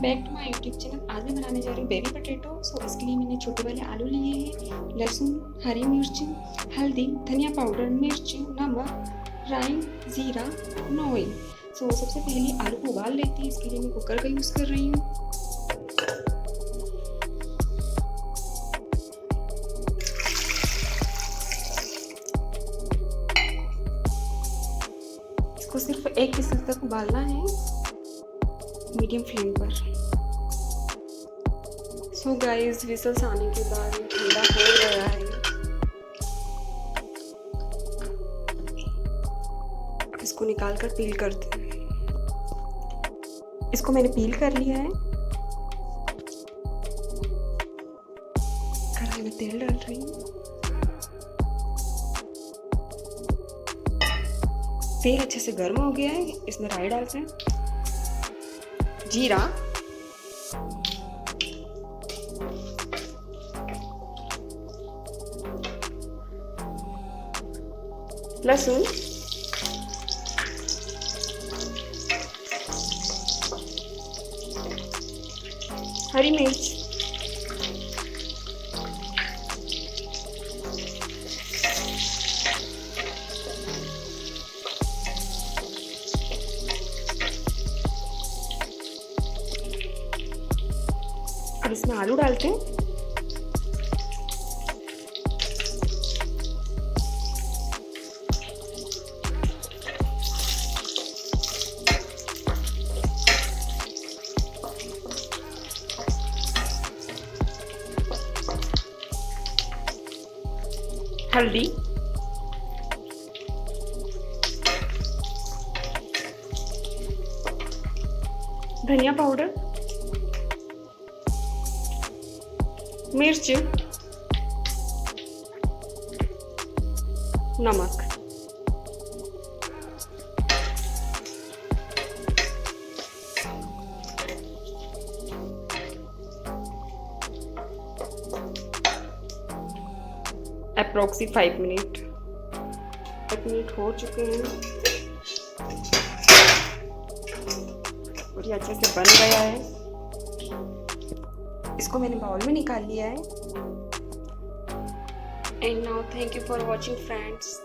Back to my YouTube channel. आज मैं बनाने जा रही हूँ बेबी पोटैटो। सो इसके लिए मैंने छोटे वाले आलू लिए हैं, लहसुन, हरी मिर्च, हल्दी, धनिया पाउडर, मिर्च, नमक, राई, जीरा, ऑयल। सो सबसे पहले आलू को उबाल लेती है। इसके लिए मैं कुकर का यूज़ कर रही हूँ। इसको सिर्फ एक विसल तक उबालना है मीडियम फ्लेम पर। सो गाइस, विसल्स आने के बाद ठंडा हो गया है। इसको निकाल कर पील करते हैं। इसको मैंने पील कर लिया है। कढ़ाई में तेल डाल रही हूँ। तेल अच्छे से गर्म हो गया है। इसमें राई डालते हैं, जीरा, लहसुन, हरी मिर्च, अब इसमें आलू डालते हैं। हल्दी, धनिया पाउडर, मिर्च, नमक। अप्रोक्सी 5 मिनट हो चुके हैं और ये अच्छे से बन गया है। इसको मैंने बाउल में निकाल लिया है। And now thank you for watching friends.